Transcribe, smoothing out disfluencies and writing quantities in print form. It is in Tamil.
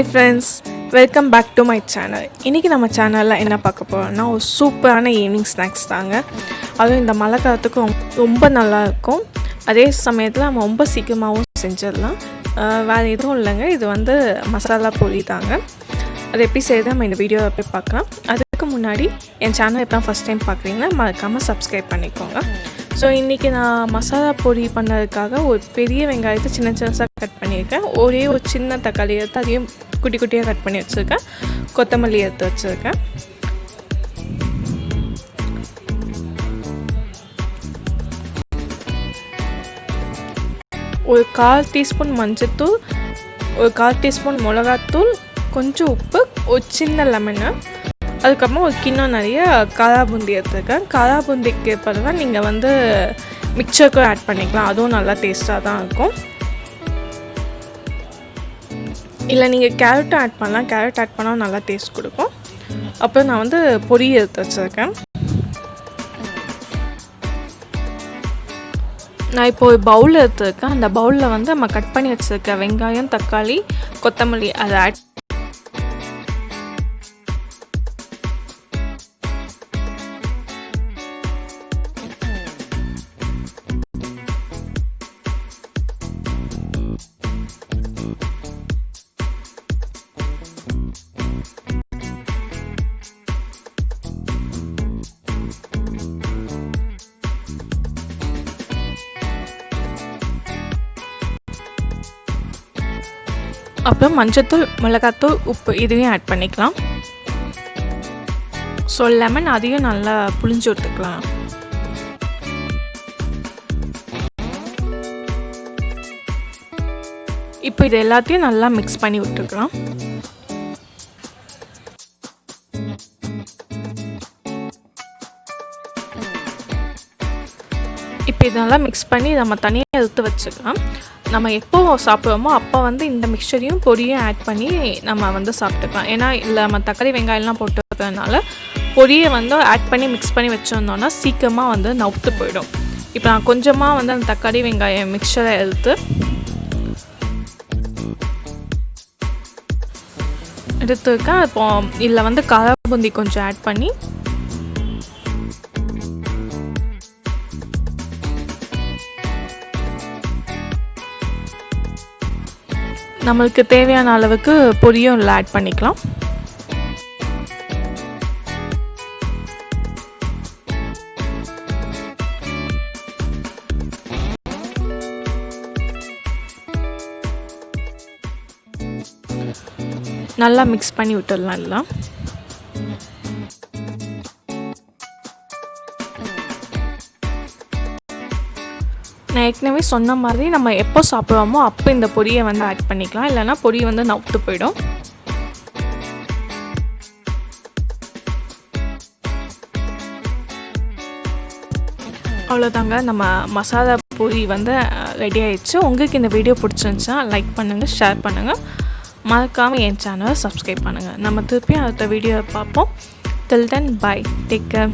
Hi friends, welcome back to my channel. இன்னைக்கு நம்ம சேனல்ல என்ன பார்க்க போறோம்னா ஒரு சூப்பரான ஈவினிங் ஸ்நாக்ஸ் தாங்க. அதுவும் இந்த மழை காலத்துக்கு ரொம்ப நல்லா இருக்கும். அதே சமயத்துல நம்ம ரொம்ப சீக்கிரமாவும் செஞ்சிடலாம். வேற எதுவும் இல்லைங்க, இது வந்து மசாலா பொரி தாங்க. அது எப்படி செய்யறது நம்ம இந்த வீடியோவை போய் பார்க்கலாம். அதுக்கு முன்னாடி என் சேனல் இப்போ ஃபர்ஸ்ட் டைம் பார்க்குறீங்கன்னா மறக்காமல் சப்ஸ்கிரைப் பண்ணிக்கோங்க. ஸோ இன்றைக்கி நான் மசாலா பொரி பண்ணதுக்காக ஒரு பெரிய வெங்காயத்தை சின்ன சின்னதாக கட் பண்ணியிருக்கேன். ஒரே ஒரு சின்ன தக்காளி எடுத்து அதையும் குட்டி குட்டியாக கட் பண்ணி வச்சுருக்கேன். கொத்தமல்லி எடுத்து வச்சுருக்கேன். ஒரு 1/4 டீஸ்பூன் மஞ்சள்தூள், ஒரு 1/4 டீஸ்பூன் மிளகாத்தூள், கொஞ்சம் உப்பு, ஒரு சின்ன லெமனு, அதுக்கப்புறம் ஒரு கிண்ணம் நிறைய காரா பூந்தி எடுத்துருக்கேன். காரா பூந்திக்கு பதிலாக நீங்கள் வந்து மிக்சருக்கும் ஆட் பண்ணிக்கலாம், அதுவும் நல்லா டேஸ்ட்டாக தான் இருக்கும். இல்லை நீங்கள் கேரட்டும் ஆட் பண்ணலாம், கேரட் ஆட் பண்ணால் நல்லா டேஸ்ட் கொடுக்கும். அப்புறம் நான் வந்து பொரி எடுத்து வச்சுருக்கேன். நான் இப்போ ஒரு பவுல் எடுத்துருக்கேன். அந்த பவுலில் வந்து நம்ம கட் பண்ணி வச்சுருக்கேன் வெங்காயம், தக்காளி, கொத்தமல்லி அதை ஆட் அப்புறம் மஞ்சத்தூள், மிளகாத்தூள், உப்பு இதையும் ஆட் பண்ணிக்கலாம். ஸோ லெமன் அதையும் நல்லா புளிஞ்சு விட்டுக்கலாம். இப்போ இது எல்லாத்தையும் நல்லா மிக்ஸ் பண்ணி விட்டுக்கலாம். இப்போ இதெல்லாம் மிக்ஸ் பண்ணி நம்ம தனியாக எடுத்து வச்சுக்கலாம். நம்ம எப்போ சாப்பிடுவோமோ அப்போ வந்து இந்த மிக்சரையும் பொரியும் ஆட் பண்ணி நம்ம வந்து சாப்பிட்டுக்கலாம். ஏன்னா இல்லை நம்ம தக்காளி வெங்காயம்லாம் போட்டு வைக்கிறதுனால பொரியை வந்து ஆட் பண்ணி மிக்ஸ் பண்ணி வச்சுருந்தோன்னா சீக்கிரமாக வந்து நவுத்து போயிடும். இப்போ நான் கொஞ்சமாக வந்து அந்த தக்காளி வெங்காயம் மிக்சரை எடுத்துருக்கேன். இப்போ இதில் வந்து காரா பூந்தி கொஞ்சம் ஆட் பண்ணி நம்மளுக்கு தேவையான அளவுக்கு பொரியும் இல்லை ஆட் பண்ணிக்கலாம். நல்லா மிக்ஸ் பண்ணி விட்டுடலாம் எல்லாம். நான் ஏற்கனவே சொன்ன மாதிரி நம்ம எப்போ சாப்பிடுவோமோ அப்போ இந்த பொரியை வந்து ஆட் பண்ணிக்கலாம், இல்லைன்னா பொரி வந்து நவுத்து போயிடும். அவ்வளோதாங்க, நம்ம மசாலா பொரி வந்து ரெடி ஆயிடுச்சு. உங்களுக்கு இந்த வீடியோ பிடிச்சிருந்துச்சா லைக் பண்ணுங்கள், ஷேர் பண்ணுங்கள், மறக்காமல் என் சேனலை சப்ஸ்கிரைப் பண்ணுங்கள். நம்ம திருப்பியும் அடுத்த வீடியோவை பார்ப்போம். Till then, bye. Take care.